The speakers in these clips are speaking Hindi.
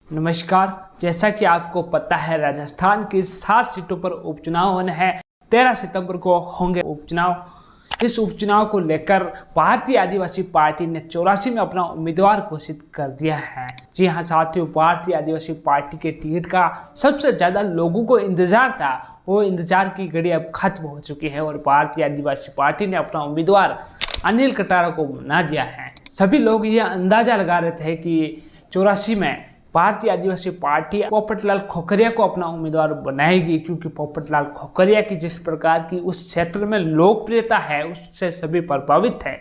नमस्कार। जैसा कि आपको पता है, राजस्थान की 7 सीटों पर उपचुनाव होने हैं। 13 सितंबर को होंगे उपचुनाव। इस उपचुनाव को लेकर भारतीय आदिवासी पार्टी ने 84 में अपना उम्मीदवार घोषित कर दिया है। जी हां साथियों, भारतीय आदिवासी पार्टी के टिकट का सबसे ज्यादा लोगों को इंतजार था, वो इंतजार की घड़ी अब खत्म हो चुकी है और भारतीय आदिवासी पार्टी ने अपना उम्मीदवार अनिल कटारा को बना दिया है। सभी लोग ये अंदाजा लगा रहे थे कि 84 में भारतीय आदिवासी पार्टी पोपटलाल खोखरिया को अपना उम्मीदवार बनाएगी, क्योंकि पोपटलाल खोखरिया की जिस प्रकार की उस क्षेत्र में लोकप्रियता है उससे सभी प्रभावित है।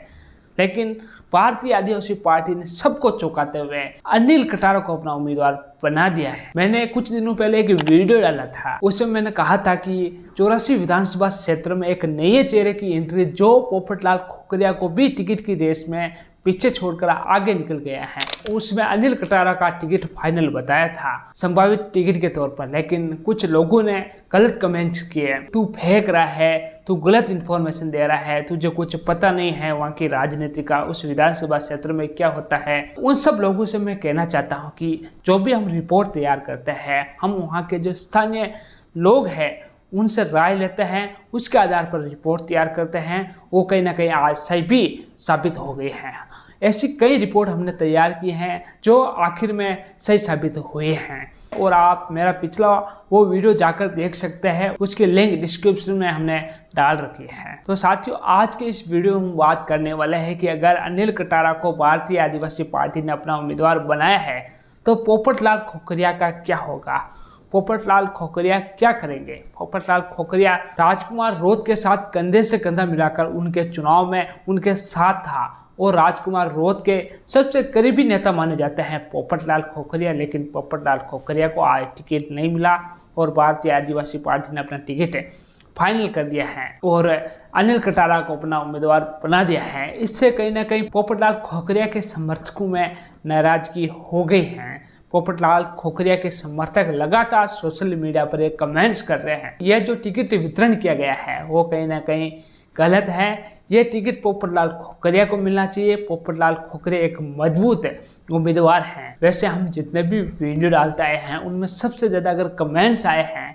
लेकिन भारतीय आदिवासी पार्टी ने सबको चौंकाते हुए अनिल कटारा को अपना उम्मीदवार बना दिया है। मैंने कुछ दिनों पहले एक वीडियो डाला था, उसमें मैंने कहा था कि 84 विधानसभा क्षेत्र में एक नए चेहरे की एंट्री जो पोपटलाल खोखरिया को भी टिकट की रेस में पीछे छोड़कर आगे निकल गया है। उसमें अनिल कटारा का टिकट फाइनल बताया था संभावित टिकट के तौर पर, लेकिन कुछ लोगों ने गलत कमेंट्स किए। तू फेंक रहा है, तू गलत इन्फॉर्मेशन दे रहा है, तुझे कुछ पता नहीं है वहाँ की राजनीति का, उस विधानसभा क्षेत्र में क्या होता है। उन सब लोगों से मैं कहना चाहता हूँ कि जो भी हम रिपोर्ट तैयार करते हैं, हम वहाँ के जो स्थानीय लोग हैं उनसे राय लेते हैं, उसके आधार पर रिपोर्ट तैयार करते हैं। वो कहीं ना कहीं आज सही भी साबित हो गई है। ऐसी कई रिपोर्ट हमने तैयार की हैं जो आखिर में सही साबित हुई हैं, और आप मेरा पिछला वो वीडियो जाकर देख सकते हैं, उसकी लिंक डिस्क्रिप्शन में हमने डाल रखी है। तो साथियों, आज के इस वीडियो में हम बात करने वाले हैं कि अगर अनिल कटारा को भारतीय आदिवासी पार्टी ने अपना उम्मीदवार बनाया है तो पोपटलाल खोखरिया का क्या होगा। पोपटलाल खोखरिया क्या करेंगे। पोपटलाल खोखरिया राजकुमार रोत के साथ कंधे से कंधा मिलाकर उनके चुनाव में उनके साथ था और राजकुमार रोत के सबसे करीबी नेता माने जाते हैं पोपटलाल खोखरिया। लेकिन पोपटलाल खोखरिया को आज टिकट नहीं मिला और भारतीय आदिवासी पार्टी ने अपना टिकट फाइनल कर दिया है और अनिल कटारा को अपना उम्मीदवार बना दिया है। इससे कहीं ना कहीं पोपटलाल खोखरिया के समर्थकों में नाराजगी हो गई है। पोपटलाल खोखरिया के समर्थक लगातार सोशल मीडिया पर एक कमेंट्स कर रहे हैं, यह जो टिकट वितरण किया गया है वो कहीं ना कहीं गलत है। ये टिकट पोपटलाल खोखरिया को मिलना चाहिए। पोपटलाल खोखरिया एक मजबूत उम्मीदवार हैं। वैसे हम जितने भी वीडियो डालते आए हैं उनमें सबसे ज़्यादा अगर कमेंट्स आए हैं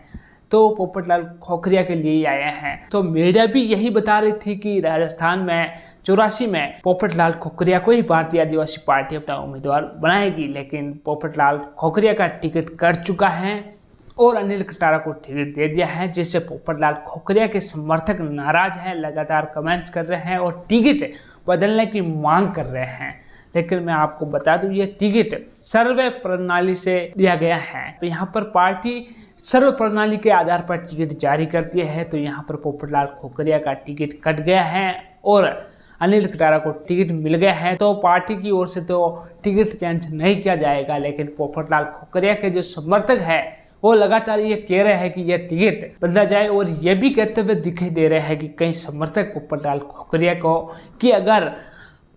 तो पोपटलाल खोखरिया के लिए ही आए हैं। तो मीडिया भी यही बता रही थी कि राजस्थान में 84 में पोपटलाल खोखरिया को ही भारतीय आदिवासी पार्टी अपना उम्मीदवार बनाएगी। लेकिन पोपटलाल खोखरिया का टिकट कट चुका है और अनिल कटारा को टिकट दे दिया है, जिससे पोपटलाल खोखरिया के समर्थक नाराज हैं, लगातार कमेंट्स कर रहे हैं और टिकट बदलने की मांग कर रहे हैं। लेकिन मैं आपको बता दूं, ये टिकट सर्वे प्रणाली से दिया गया है। तो यहाँ पर पार्टी सर्व प्रणाली के आधार पर टिकट जारी करती है। तो यहाँ पर पोपटलाल खोखरिया का टिकट कट गया है और अनिल कटारा को टिकट मिल गया है। तो पार्टी की ओर से तो टिकट चेंज नहीं किया जाएगा, लेकिन पोपटलाल खोखरिया के जो समर्थक है वो लगातार ये कह रहे हैं कि यह टिकट बदला जाए और ये भी कहते हुए दिखाई दे रहे हैं कि कई समर्थक पोपटलाल खोखरिया को कि अगर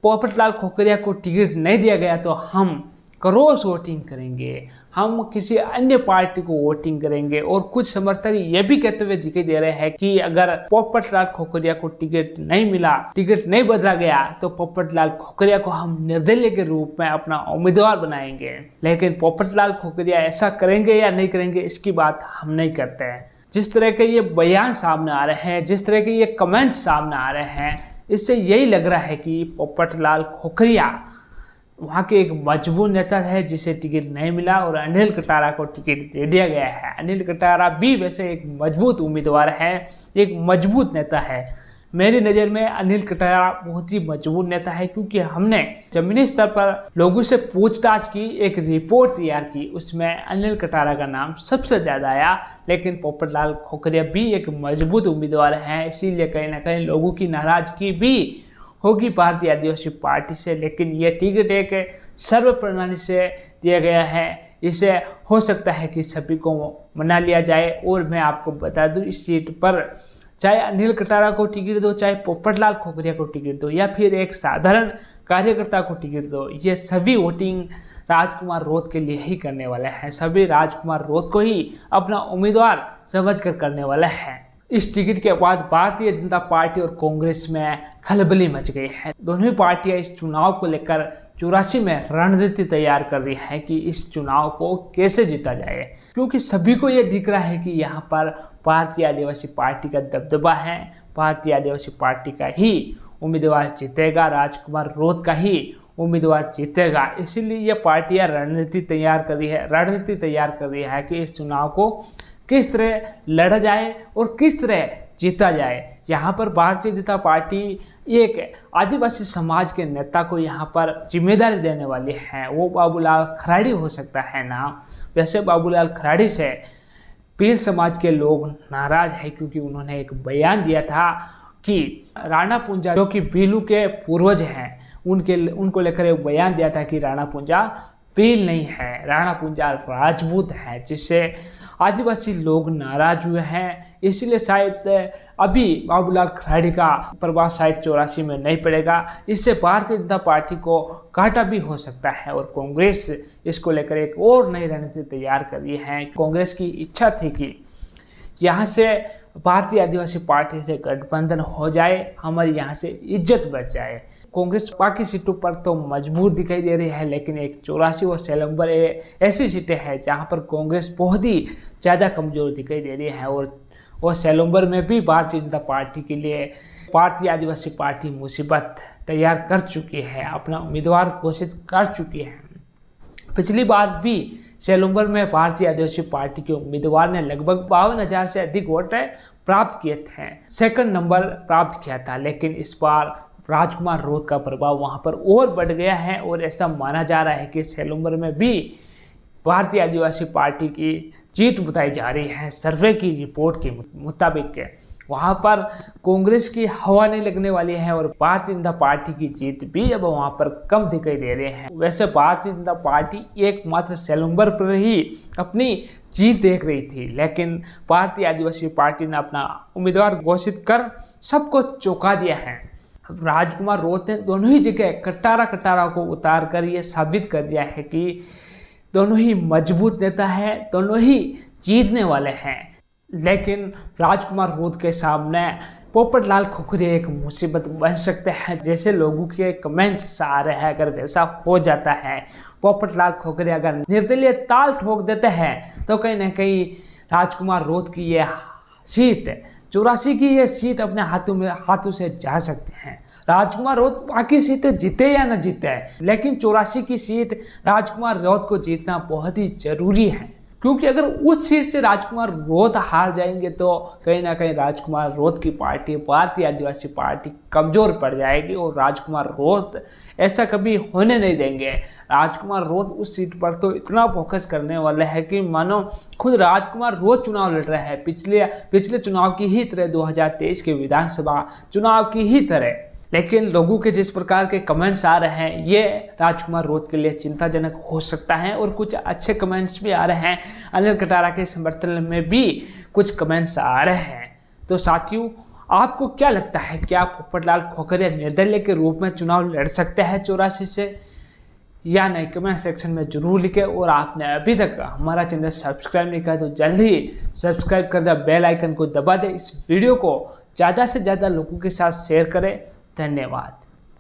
पोपटलाल खोखरिया को टिकट नहीं दिया गया तो हम क्रॉस वोटिंग करेंगे, हम किसी अन्य पार्टी को वोटिंग करेंगे। और कुछ समर्थक ये भी कहते हुए दिखाई दे रहे हैं कि अगर पोपटलाल खोखरिया को टिकट नहीं मिला, टिकट नहीं बदला गया तो पोपटलाल खोखरिया को हम निर्दलीय के रूप में अपना उम्मीदवार बनाएंगे। लेकिन पोपटलाल खोखरिया ऐसा करेंगे या नहीं करेंगे इसकी बात हम नहीं करते हैं। जिस तरह के ये बयान सामने आ रहे हैं, जिस तरह के ये कमेंट्स सामने आ रहे हैं, इससे यही लग रहा है कि पोपटलाल खोखरिया वहाँ के एक मजबूत नेता है जिसे टिकट नहीं मिला और अनिल कटारा को टिकट दे दिया गया है। अनिल कटारा भी वैसे एक मजबूत उम्मीदवार है, एक मजबूत नेता है। मेरी नज़र में अनिल कटारा बहुत ही मजबूत नेता है, क्योंकि हमने जमीनी स्तर पर लोगों से पूछताछ की, एक रिपोर्ट तैयार की, उसमें अनिल कटारा का नाम सबसे ज़्यादा आया। लेकिन पोपटलाल खोखरिया भी एक मजबूत उम्मीदवार हैं, इसीलिए कहीं ना कहीं लोगों की नाराजगी भी होगी भारतीय आदिवासी पार्टी से। लेकिन ये टिकट एक सर्व प्रणाली से दिया गया है, इसे हो सकता है कि सभी को मना लिया जाए। और मैं आपको बता दूं, इस सीट पर चाहे अनिल कटारा को टिकट दो, चाहे पोपटलाल खोखरिया को टिकट दो या फिर एक साधारण कार्यकर्ता को टिकट दो, ये सभी वोटिंग राजकुमार रोत के लिए ही करने वाले हैं। सभी राजकुमार रोत को ही अपना उम्मीदवार समझकर करने वाले हैं। इस टिकट के बाद भारतीय जनता पार्टी और कांग्रेस में खलबली मच गई है। दोनों ही पार्टियां इस चुनाव को लेकर चौरासी में रणनीति तैयार कर रही है कि इस चुनाव को कैसे जीता जाए, क्योंकि सभी को ये दिख रहा है कि यहाँ पर भारतीय आदिवासी पार्टी का दबदबा है, भारतीय आदिवासी पार्टी का ही उम्मीदवार जीतेगा, राजकुमार रोध का ही उम्मीदवार जीतेगा। इसीलिए ये पार्टियां रणनीति तैयार कर रही है कि इस चुनाव को किस तरह लड़ा जाए और किस तरह जीता जाए। यहाँ पर भारतीय जनता पार्टी एक आदिवासी समाज के नेता को यहाँ पर जिम्मेदारी देने वाली है, वो बाबूलाल खराड़ी हो सकता है ना। वैसे बाबूलाल खराड़ी से पीर समाज के लोग नाराज है, क्योंकि उन्होंने एक बयान दिया था कि राणा पुंजा जो कि भीलू के पूर्वज हैं उनको लेकर एक बयान दिया था कि राणा पुंजा भील नहीं है, राणा पुंजा राजपूत है, जिससे आदिवासी लोग नाराज हुए हैं। इसीलिए शायद अभी बाबूलाल खराड़ी का प्रभाव शायद 84 में नहीं पड़ेगा। इससे भारतीय जनता पार्टी को घाटा भी हो सकता है और कांग्रेस इसको लेकर एक और नई रणनीति तैयार कर रही है। कांग्रेस की इच्छा थी कि यहाँ से भारतीय आदिवासी पार्टी से गठबंधन हो जाए, हमारी यहाँ से इज्जत बच जाए। कांग्रेस बाकी सीटों पर तो मजबूत दिखाई दे रही है, लेकिन एक 84 और सेलम्बर ऐसी सीटें हैं जहां पर कांग्रेस बहुत ही ज़्यादा कमजोर दिखाई दे रही है। और सेलम्बर में भी भारतीय जनता पार्टी के लिए भारतीय आदिवासी पार्टी मुसीबत तैयार कर चुकी है, अपना उम्मीदवार घोषित कर चुकी है। पिछली बार भी सेलम्बर में भारतीय आदिवासी पार्टी के उम्मीदवार ने लगभग 52,000 से अधिक वोट प्राप्त किए थे, सेकंड नंबर प्राप्त किया था। लेकिन इस बार राजकुमार रोध का प्रभाव वहां पर और बढ़ गया है और ऐसा माना जा रहा है कि सेलम्बर में भी भारतीय आदिवासी पार्टी की जीत बताई जा रही है। सर्वे की रिपोर्ट के मुताबिक वहां पर कांग्रेस की हवा नहीं लगने वाली है और भारतीय जनता पार्टी की जीत भी अब वहां पर कम दिखाई दे रहे हैं। वैसे भारतीय जनता पार्टी एकमात्र सेलम्बर पर ही अपनी जीत देख रही थी, लेकिन भारतीय आदिवासी पार्टी ने अपना उम्मीदवार घोषित कर सबको चौंका दिया है। राजकुमार रोध ने दोनों ही जगह कटारा को उतार कर ये साबित कर दिया है कि दोनों ही मजबूत नेता है, दोनों ही जीतने वाले हैं। लेकिन राजकुमार रोध के सामने पोपटलाल खोखरिया एक मुसीबत बन सकते हैं, जैसे लोगों के कमेंट्स आ रहे हैं। अगर वैसा हो जाता है, पोपटलाल खोखरिया अगर निर्दलीय ताल ठोक देते हैं, तो कहीं ना कहीं राजकुमार रोध की ये सीट 84 की ये सीट अपने हाथों से जा सकते हैं। राजकुमार रोध बाकी सीटें जीते या न जीते, लेकिन 84 की सीट राजकुमार रोध को जीतना बहुत ही जरूरी है, क्योंकि अगर उस सीट से राजकुमार रोध हार जाएंगे तो कहीं ना कहीं राजकुमार रोध की पार्टी भारतीय आदिवासी पार्टी कमजोर पड़ जाएगी और राजकुमार रोध ऐसा कभी होने नहीं देंगे। राजकुमार रोध उस सीट पर तो इतना फोकस करने वाले हैं कि मानो खुद राजकुमार रोध चुनाव लड़ रहे हैं, पिछले चुनाव की ही तरह, 2023 के विधानसभा चुनाव की ही तरह। लेकिन लोगों के जिस प्रकार के कमेंट्स आ रहे हैं, ये राजकुमार रोध के लिए चिंताजनक हो सकता है। और कुछ अच्छे कमेंट्स भी आ रहे हैं, अनिल कटारा के समर्थन में भी कुछ कमेंट्स आ रहे हैं। तो साथियों, आपको क्या लगता है, क्या पोपटलाल खोखरिया निर्दलीय के रूप में चुनाव लड़ सकते हैं 84 से या नहीं? कमेंट सेक्शन में जरूर लिखें। और आपने अभी तक हमारा चैनल सब्सक्राइब नहीं किया तो जल्दी सब्सक्राइब कर दे, बेल आइकन को दबा दे। इस वीडियो को ज़्यादा से ज़्यादा लोगों के साथ शेयर करें। धन्यवाद।